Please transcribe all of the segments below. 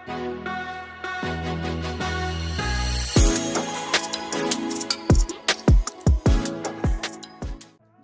जय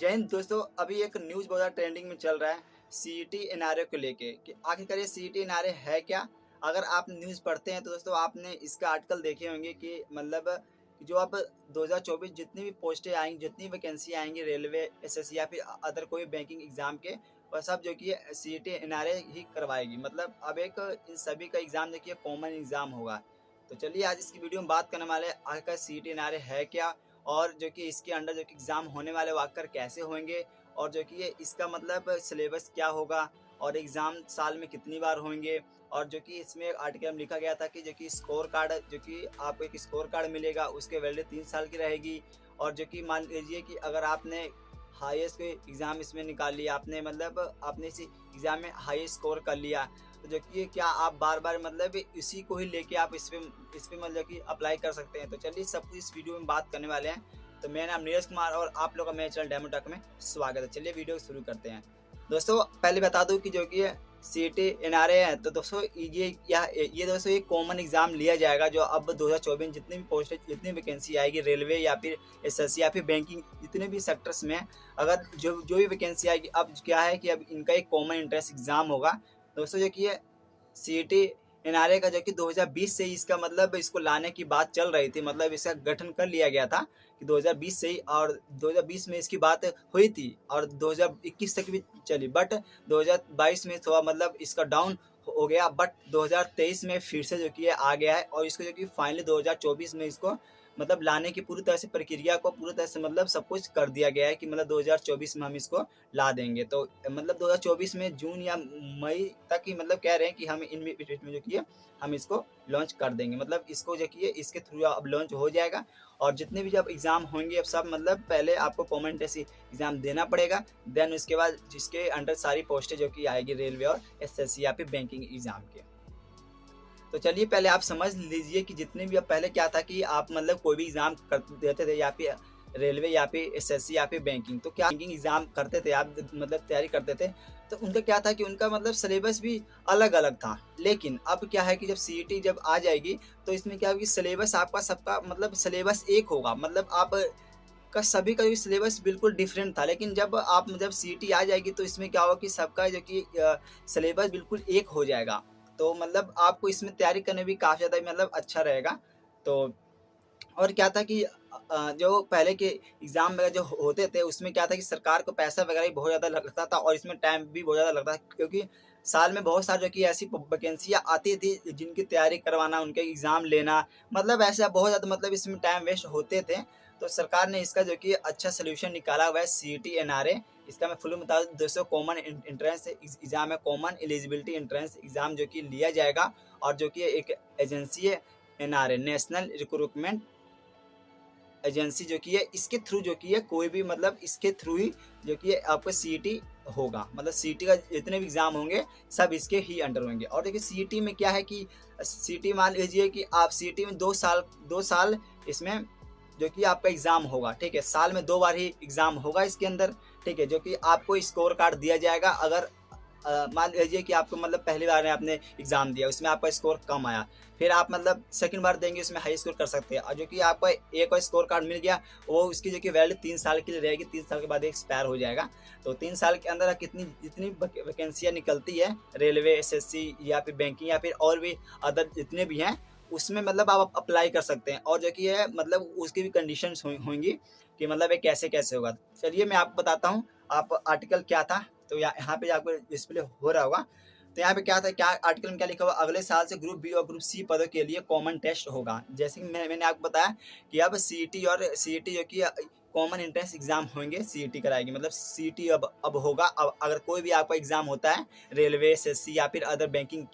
हिंद दोस्तों। अभी एक न्यूज़ बहुत ज़्यादा ट्रेंडिंग में चल रहा है सीईटी एनआरए को लेके कि आखिरकार ये सीईटी एनआरए है क्या। अगर आप न्यूज़ पढ़ते हैं तो दोस्तों आपने इसका आर्टिकल देखे होंगे कि मतलब जो अब 2024 जितनी भी पोस्टें आएंगी, जितनी वैकेंसी आएंगी रेलवे, एसएससी या फिर अदर कोई बैंकिंग एग्जाम के, वह सब जो कि सीईटी एनआरए ही करवाएगी। मतलब अब एक इन सभी का एग्ज़ाम देखिए कॉमन एग्ज़ाम होगा। तो चलिए आज इसकी वीडियो में बात करने वाले हैं आखिरकार सीईटी एनआरए है क्या, और जो कि इसके अंडर जो कि एग्ज़ाम होने वाले वो आकर कैसे होंगे, और जो कि ये इसका मतलब सिलेबस क्या होगा, और एग्ज़ाम साल में कितनी बार होंगे। और जो कि इसमें आर्टिकल में लिखा गया था कि जो कि स्कोर कार्ड, जो कि आपको एक स्कोर कार्ड मिलेगा, उसके वैलिडिटी 3 साल की रहेगी। और जो कि मान लीजिए कि अगर आपने हाईएस्ट एग्ज़ाम इसमें निकाल लिया, आपने मतलब आपने इसी एग्ज़ाम में हाईएस्ट स्कोर कर लिया, तो जो कि क्या आप बार बार मतलब इसी को ही लेके आप इस पे मतलब कि अप्लाई कर सकते हैं। तो चलिए सब कुछ इस वीडियो में बात करने वाले हैं। तो मेरा नाम नीरज कुमार और आप लोगों का मेरे चैनल डेमो टॉक में स्वागत है। चलिए वीडियो शुरू करते हैं। दोस्तों पहले बता दूं कि जो कि सीईटी एनआरए है, तो दोस्तों ये दोस्तों एक कॉमन एग्जाम लिया जाएगा जो अब 2024 में जितनी भी पोस्ट, जितनी वैकेंसी आएगी रेलवे या फिर एसएससी या फिर बैंकिंग, जितने भी सेक्टर्स में अगर जो भी वैकेंसी आएगी, अब क्या है कि अब इनका एक कॉमन एंट्रेंस एग्जाम होगा। दोस्तों जो कि ये सीईटी एनआरए का जो कि 2020 से ही इसका मतलब इसको लाने की बात चल रही थी, मतलब इसका गठन कर लिया गया था कि 2020 से ही, और 2020 में इसकी बात हुई थी और 2021 तक भी चली, बट 2022 में थोड़ा मतलब इसका डाउन हो गया, बट 2023 में फिर से जो कि ये आ गया है। और इसको जो कि फाइनली 2024 में इसको मतलब लाने की पूरी तरह से प्रक्रिया को पूरी तरह से मतलब सब कुछ कर दिया गया है कि मतलब 2024 में हम इसको ला देंगे। तो मतलब 2024 में जून या मई तक ही मतलब कह रहे हैं कि हम इन बीच में जो कि हम इसको लॉन्च कर देंगे। मतलब इसको जो कि इसके थ्रू अब लॉन्च हो जाएगा। और जितने भी जब एग्ज़ाम होंगे अब सब मतलब पहले आपको कॉमन एंट्रेंस एग्ज़ाम देना पड़ेगा, देन उसके बाद जिसके अंडर सारी पोस्टें जो कि आएगी रेलवे और एसएससी या फिर बैंकिंग एग्ज़ाम के। तो चलिए पहले आप समझ लीजिए कि जितने भी अब पहले क्या था कि आप मतलब कोई भी एग्ज़ाम कर देते थे या फिर रेलवे या फिर एसएससी या फिर बैंकिंग, तो क्या बैंकिंग एग्ज़ाम करते थे आप, मतलब तैयारी करते थे, तो उनका क्या था कि उनका मतलब सिलेबस भी अलग अलग था। लेकिन अब क्या है कि जब सीईटी जब आ जाएगी तो इसमें क्या होगी, सिलेबस आपका सबका मतलब सिलेबस एक होगा। मतलब आप का सभी का सिलेबस बिल्कुल डिफरेंट था, लेकिन जब सीईटी आ जाएगी तो इसमें क्या होगा कि सबका जो कि सिलेबस बिल्कुल एक हो जाएगा। तो मतलब आपको इसमें तैयारी करने भी काफ़ी ज़्यादा मतलब अच्छा रहेगा। तो और क्या था कि जो पहले के एग्ज़ाम वगैरह जो होते थे उसमें क्या था कि सरकार को पैसा वगैरह भी बहुत ज़्यादा लगता था, और इसमें टाइम भी बहुत ज़्यादा लगता था, क्योंकि साल में बहुत सारी जो कि ऐसी वैकेंसियाँ आती थी जिनकी तैयारी करवाना, उनके एग्ज़ाम लेना, मतलब ऐसा बहुत ज़्यादा मतलब इसमें टाइम वेस्ट होते थे। तो सरकार ने इसका जो कि अच्छा सोल्यूशन निकाला हुआ है सीईटी एनआरए। इसका मैं फुल बता दूं दोस्तों, कॉमन एंट्रेंस एग्ज़ाम है, कॉमन एलिजिबिलिटी एंट्रेंस एग्ज़ाम जो कि लिया जाएगा। और जो कि एक एजेंसी है एनआरए, नेशनल रिक्रूटमेंट एजेंसी जो कि है, इसके थ्रू जो कि है कोई भी मतलब इसके थ्रू ही जो कि आपका सीईटी होगा। मतलब सीईटी का जितने भी एग्ज़ाम होंगे सब इसके ही अंडर होंगे। और देखिए सीईटी में क्या है कि सीईटी मान लीजिए कि आप सीईटी में 2 साल इसमें जो कि आपका एग्ज़ाम होगा, ठीक है। साल में 2 बार ही एग्ज़ाम होगा इसके अंदर, ठीक है। जो कि आपको स्कोर कार्ड दिया जाएगा। अगर मान लीजिए कि आपको मतलब पहली बार में आपने एग्ज़ाम दिया, उसमें आपका स्कोर कम आया, फिर आप मतलब सेकंड बार देंगे उसमें हाई स्कोर कर सकते हैं। और जो कि आपको एक और स्कोर कार्ड मिल गया, वो उसकी जो कि वैलिड 3 साल के लिए रहेगी, 3 साल के बाद एक्सपायर हो जाएगा। तो 3 साल के अंदर जितनी वैकेंसियाँ निकलती है रेलवे, एसएससी या फिर बैंकिंग या फिर और भी अदर जितने भी हैं, उसमें मतलब आप अप्लाई कर सकते हैं। और जो कि है मतलब उसकी भी कंडीशंस होंगी कि मतलब ये कैसे होगा। चलिए मैं आपको बताता हूँ आप आर्टिकल क्या था। तो यहाँ पे आपको डिस्प्ले हो रहा होगा। तो यहाँ पे क्या था, क्या आर्टिकल में क्या लिखा हुआ, अगले साल से ग्रुप बी और ग्रुप सी पदों के लिए कॉमन टेस्ट होगा। जैसे कि मैंने आपको बताया कि अब सीईटी जो कि कॉमन एंट्रेंस एग्जाम होंगे, सीईटी कराएगी। मतलब सीईटी अब होगा। अब अगर कोई भी आपका एग्जाम होता है रेलवे, एसएससी या फिर अदर बैंकिंग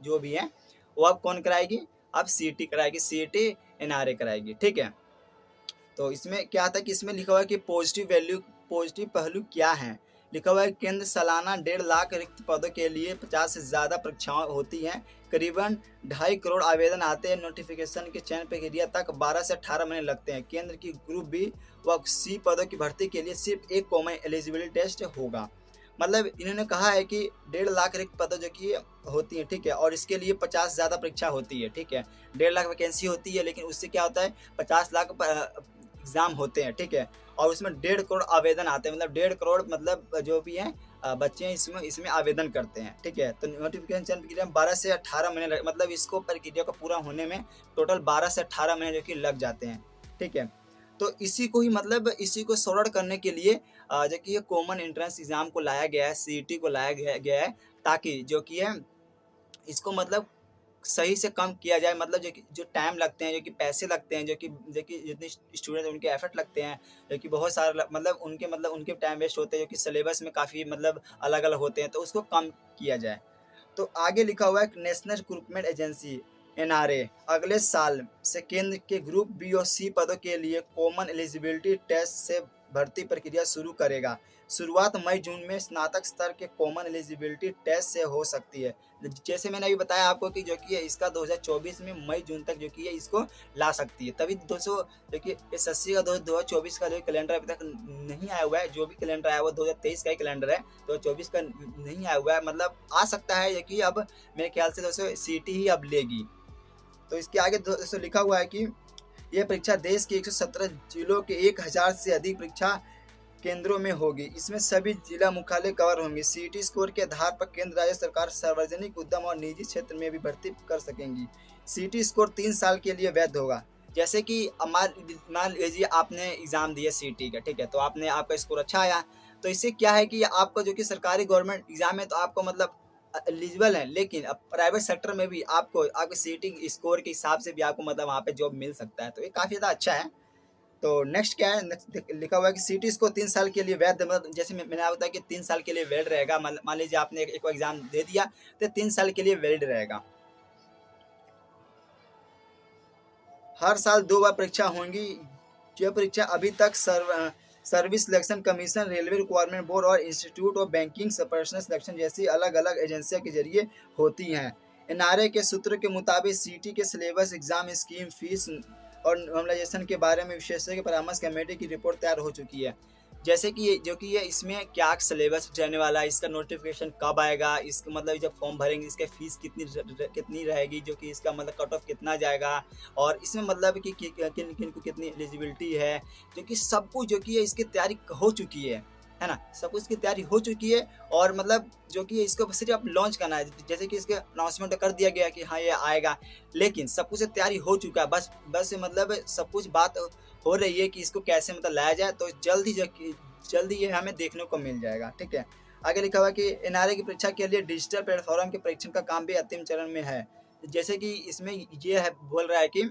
जो भी है, वो अब कौन कराएगी, अब सीईटी कराएगी, सीईटी एनआरए कराएगी, ठीक है। तो इसमें क्या था कि इसमें लिखा हुआ है कि पॉजिटिव पहलू क्या है। लिखा हुआ है केंद्र सालाना 1.5 लाख रिक्त पदों के लिए 50 से ज़्यादा परीक्षाएं होती हैं। करीबन 2.5 करोड़ आवेदन आते हैं। नोटिफिकेशन के चयन प्रक्रिया तक 12 से 18 महीने लगते हैं। केंद्र की ग्रुप बी व सी पदों की भर्ती के लिए सिर्फ एक कॉमन एलिजिबिलिटी टेस्ट होगा। मतलब इन्होंने कहा है कि 1.5 लाख रिक्त पदों जो कि होती है, ठीक है, और इसके लिए 50 ज़्यादा परीक्षा होती है, ठीक है। 1.5 लाख वैकेंसी होती है, लेकिन उससे क्या होता है 50 लाख एग्ज़ाम होते हैं, ठीक है, और उसमें 1.5 करोड़ आवेदन आते हैं, मतलब 1.5 करोड़ मतलब जो भी हैं बच्चे हैं इसमें इसमें आवेदन करते हैं, ठीक है। तो नोटिफिकेशन प्रक्रिया में 12 से 18 महीने मतलब इसको प्रक्रिया को पूरा होने में टोटल 12 से 18 महीने जो कि लग जाते हैं, ठीक है। तो इसी को ही मतलब इसी को सरल करने के लिए जो कि ये कॉमन एंट्रेंस एग्ज़ाम को लाया गया है, सीईटी को लाया गया है, ताकि जो कि है इसको मतलब सही से कम किया जाए, मतलब जो टाइम लगते हैं, जो कि पैसे लगते हैं, जो कि जितने स्टूडेंट उनके एफर्ट लगते हैं, जो कि बहुत सारे मतलब उनके टाइम वेस्ट होते हैं, जो कि सिलेबस में काफ़ी मतलब अलग अलग होते हैं, तो उसको कम किया जाए। तो आगे लिखा हुआ है नेशनल रिक्रूटमेंट एजेंसी एनआरए अगले साल से केंद्र के ग्रुप बी और सी पदों के लिए कॉमन एलिजिबिलिटी टेस्ट से भर्ती प्रक्रिया शुरू करेगा। शुरुआत मई जून में स्नातक स्तर के कॉमन एलिजिबिलिटी टेस्ट से हो सकती है। जैसे मैंने अभी बताया आपको कि जो कि इसका 2024 में मई जून तक जो कि इसको ला सकती है। तभी 200 जो कि एसएससी का 2024 का जो कैलेंडर अभी तक नहीं आया हुआ है, जो भी कैलेंडर आया हुआ 2023 का ही कैलेंडर है, 2024 का नहीं आया हुआ है, मतलब आ सकता है कि अब मेरे ख्याल से दोस्तों सीटी ही अब लेगी। तो इसके आगे दोस्तों लिखा हुआ है कि यह परीक्षा देश के 117 जिलों के 1000 से अधिक परीक्षा केंद्रों में होगी। इसमें सभी जिला मुख्यालय कवर होंगे। सीईटी स्कोर के आधार पर केंद्र राज्य सरकार सार्वजनिक उद्यम और निजी क्षेत्र में भी भर्ती कर सकेंगी। सीईटी स्कोर 3 साल के लिए वैध होगा। जैसे कि मान लीजिए आपने एग्जाम दिया सीईटी का, ठीक है, तो आपका स्कोर अच्छा आया, तो इससे क्या है कि आपका जो कि सरकारी गवर्नमेंट एग्जाम है तो आपको मतलब एलिजिबल है, लेकिन अब प्राइवेट सेक्टर में भी आपको आपके सीईटी स्कोर के हिसाब से भी आपको मतलब वहाँ पे जॉब मिल सकता है, तो ये काफ़ी ज़्यादा अच्छा है। तो नेक्स्ट क्या है, नेक्स्ट लिखा हुआ है कि सीटी इसको 3 साल के लिए वैध, मतलब जैसे मैंने बताया कि 3 साल के लिए वैलिड रहेगा। मान लीजिए आपने एक एग्जाम दे दिया तो 3 साल के लिए वैलिड रहेगा। हर साल 2 बार परीक्षा होंगी। यह परीक्षा अभी तक service selection commission, railway requirement board और institute of banking personal selection जैसी अलग अलग एजेंसियों के जरिए होती हैं। एनआरए के सूत्र के मुताबिक सीटी के सिलेबस, एग्जाम स्कीम, फीस और नॉर्मलाइजेशन के बारे में विशेषज्ञ परामर्श कमेटी की रिपोर्ट तैयार हो चुकी है। जैसे कि जो कि ये इसमें क्या सिलेबस रहने वाला है, इसका नोटिफिकेशन कब आएगा, इसका मतलब जब फॉर्म भरेंगे इसके फीस कितनी रहेगी, जो कि इसका मतलब कट ऑफ कितना जाएगा, और इसमें मतलब कि किन किन को कितनी एलिजिबिलिटी है, जो कि सब कुछ जो कि इसकी तैयारी हो चुकी है ना, सब कुछ की तैयारी हो चुकी है। और मतलब जो कि इसको सिर्फ अब लॉन्च करना है, जैसे कि इसके अनाउंसमेंट कर दिया गया कि हाँ ये आएगा, लेकिन सब कुछ तैयारी हो चुका है, बस मतलब सब कुछ बात हो रही है कि इसको कैसे मतलब लाया जाए, तो जल्दी ये हमें देखने को मिल जाएगा, ठीक है। आगे लिखा हुआ कि एनआरए की परीक्षा के लिए डिजिटल प्लेटफॉर्म के परीक्षण का काम भी अंतिम चरण में है। जैसे कि इसमें ये है बोल रहा है कि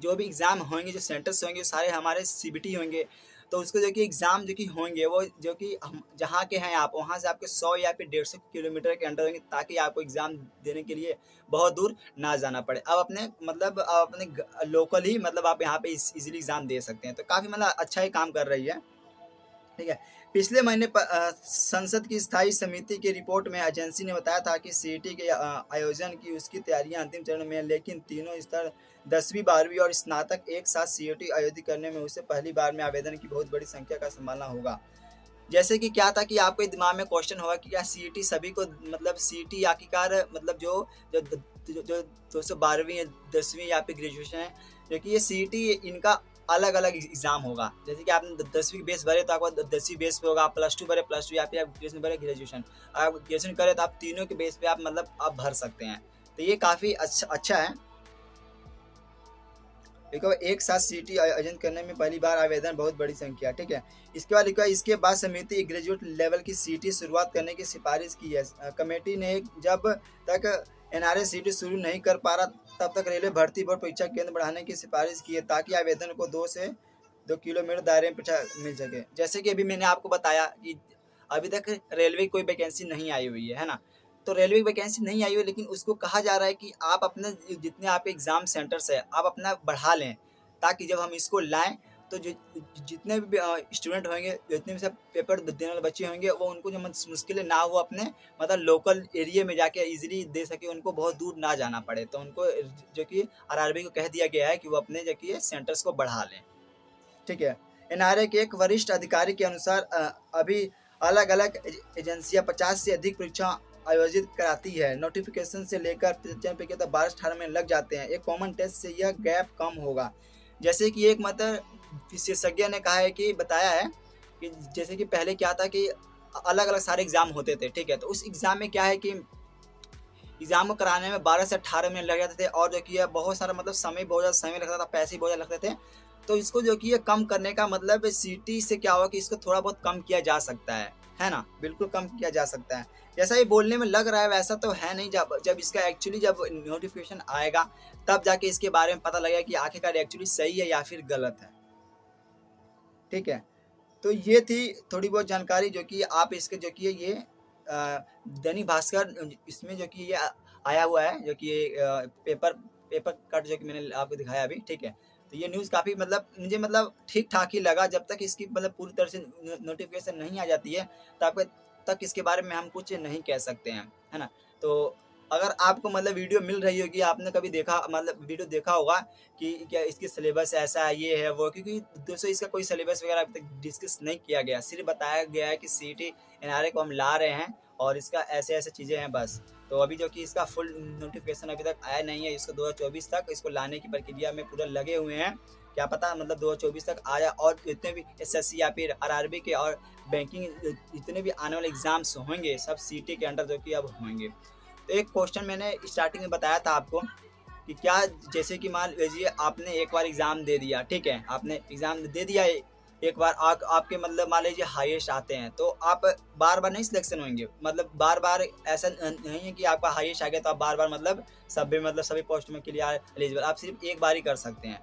जो भी एग्ज़ाम होंगे, जो सेंटर्स होंगे, सारे हमारे सीबीटी होंगे, तो उसको जो कि एग्ज़ाम जो कि होंगे वो जो कि हम जहाँ के हैं आप, वहाँ से आपके 100 या फिर 150 किलोमीटर के अंडर होंगे, ताकि आपको एग्ज़ाम देने के लिए बहुत दूर ना जाना पड़े। अब अपने लोकल ही मतलब आप यहाँ पे इजीली एग्ज़ाम दे सकते हैं, तो काफ़ी मतलब अच्छा ही काम कर रही है, ठीक है। पिछले महीने संसद की स्थायी समिति की रिपोर्ट में एजेंसी ने बताया था कि सीईटी के आयोजन की उसकी तैयारियां अंतिम चरण में हैं, लेकिन तीनों स्तर 10वीं 12वीं और स्नातक एक साथ सीईटी आयोजित करने में उसे पहली बार में आवेदन की बहुत बड़ी संख्या का संभालना होगा। जैसे कि क्या था कि आपके दिमाग में क्वेश्चन होगा कि क्या सीईटी सभी को, मतलब सीईटी आखिरकार मतलब जो जो 212वीं या 10वीं या फिर ग्रेजुएशन है, जो कि ये सीईटी इनका अलग अलग एग्जाम होगा। जैसे कि आपने 10वीं बेस भरे तो आपको 10वीं बेस पे होगा, आप +2 भरे +2, या फिर आप ग्रेजुएशन भरे ग्रेजुएशन, आप ग्रेजुएशन करें तो आप तीनों के बेस पे आप मतलब आप भर सकते हैं। तो ये काफ़ी अच्छा है। देखो एक साथ सीटी आयोजन करने में पहली बार आवेदन बहुत बड़ी संख्या, ठीक है। इसके बाद लिखा इसके बाद समिति ग्रेजुएट लेवल की सीटी शुरुआत करने की सिफारिश की है। कमेटी ने जब तक एनआरए सीटी शुरू नहीं कर पा रहा तब तक रेलवे भर्ती बोर्ड परीक्षा केंद्र बढ़ाने की सिफारिश की है, ताकि आवेदन को 2 किलोमीटर दायरे में परीक्षा मिल सके। जैसे कि अभी मैंने आपको बताया कि अभी तक रेलवे की कोई वैकेंसी नहीं आई हुई है ना, तो रेलवे की वैकेंसी नहीं आई हुई, लेकिन उसको कहा जा रहा है कि आप अपने जितने आप एग्ज़ाम सेंटर्स है आप अपना बढ़ा लें, ताकि जब हम इसको लाएं तो जितने भी स्टूडेंट होंगे, जितने भी सब पेपर देने वाले बच्चे होंगे, वो उनको जो मुश्किलें ना हो, अपने मतलब लोकल एरिया में जाके इजीली दे सके, उनको बहुत दूर ना जाना पड़े। तो उनको जो कि आरआरबी को कह दिया गया है कि वो अपने जो कि सेंटर्स को बढ़ा लें, ठीक है। एनआरए के एक वरिष्ठ अधिकारी के अनुसार अभी अलग अलग एजेंसियां 50 से अधिक परीक्षा आयोजित कराती है। नोटिफिकेशन से लेकर चयन प्रक्रिया तक 12-18 महीने लग जाते हैं। एक कॉमन टेस्ट से यह गैप कम होगा। जैसे कि एक मतलब विशेषज्ञ ने कहा है कि बताया है कि जैसे कि पहले क्या था कि अलग अलग सारे एग्जाम होते थे, ठीक है। तो उस एग्जाम में क्या है कि एग्जाम को कराने में 12 से 18 मिनट लग जाते थे और जो कि बहुत सारा मतलब समय बहुत ज़्यादा समय लगता था, पैसे बहुत ज़्यादा लगते थे। तो इसको जो कि ये कम करने का मतलब सीटी से क्या हुआ कि इसको थोड़ा बहुत कम किया जा सकता है ना, बिल्कुल कम किया जा सकता है। जैसा ये बोलने में लग रहा है वैसा तो है नहीं। जब इसका एक्चुअली जब नोटिफिकेशन आएगा तब जाके इसके बारे में पता लगेगा कि आखिरकार एक्चुअली सही है या फिर गलत है, ठीक है। तो ये थी थोड़ी बहुत जानकारी जो कि आप इसके जो कि ये दैनिक भास्कर इसमें जो कि ये आया हुआ है, जो कि ये पेपर कट जो कि मैंने आपको दिखाया अभी, ठीक है। तो ये न्यूज़ काफ़ी मतलब मुझे मतलब ठीक ठाक ही लगा। जब तक इसकी मतलब पूरी तरह से नोटिफिकेशन नहीं आ जाती है तब तक इसके बारे में हम कुछ नहीं कह सकते हैं, है ना। तो अगर आपको मतलब वीडियो मिल रही होगी, आपने कभी देखा मतलब वीडियो देखा होगा कि क्या इसकी सिलेबस ऐसा है, ये है वो, क्योंकि दोस्तों इसका कोई सिलेबस वगैरह अभी तक डिस्कस नहीं किया गया। सिर्फ बताया गया है कि सीईटी एनआरए को हम ला रहे हैं और इसका ऐसे ऐसे चीज़ें हैं बस। तो अभी जो कि इसका फुल नोटिफिकेशन अभी तक आया नहीं है। इसको 2024 तक इसको लाने की प्रक्रिया में पूरा लगे हुए हैं। क्या पता मतलब 2024 तक आया और जितने भी एसएससी या फिर आरआरबी के और बैंकिंग जितने भी आने वाले एग्जाम्स होंगे सब सीईटी के अंडर जो कि अब होंगे। तो एक क्वेश्चन मैंने स्टार्टिंग में बताया था आपको कि क्या, जैसे कि मान लीजिए आपने एक बार एग्ज़ाम दे दिया, ठीक है, आपने एग्ज़ाम दे दिया एक बार आपके मतलब मान लीजिए हाईएस्ट आते हैं तो आप बार बार नहीं सिलेक्शन होंगे। मतलब बार बार ऐसा नहीं है कि आपका हाईएस्ट आ गया तो आप बार बार मतलब सभी पोस्ट में के लिए एलिजिबल, आप सिर्फ एक बार ही कर सकते हैं।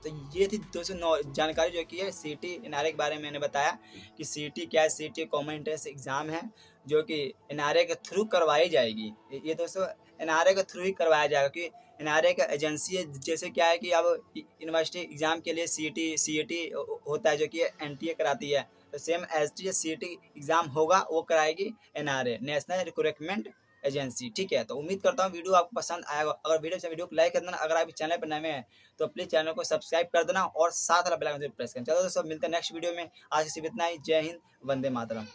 तो ये थी दोस्तों जानकारी जो कि है सीईटी एनआरए के बारे में मैंने बताया कि सीईटी क्या है। सीईटी कॉमन एंट्रेंस एग्ज़ाम है जो कि एनआरए के थ्रू करवाई जाएगी। ये दोस्तों एनआरए के थ्रू ही करवाया जाएगा क्योंकि एनआरए का एजेंसी है। जैसे क्या है कि अब यूनिवर्सिटी एग्ज़ाम के लिए सीईटी होता है जो कि एनटीए कराती है। तो same as T CET exam होगा वो कराएगी एनआरए, नेशनल रिक्रूटमेंट एजेंसी, ठीक है। तो उम्मीद करता हूँ वीडियो आपको पसंद आएगा। अगर वीडियो को लाइक कर देना, अगर आप इस चैनल पर नए हैं तो प्लीज़ चैनल को सब्सक्राइब कर देना और साथ वाला बेल आइकन प्रेस करना। चलो दोस्तों मिलते हैं नेक्स्ट वीडियो में। आज सिर्फ इतना ही। जय हिंद, वंदे मातरम।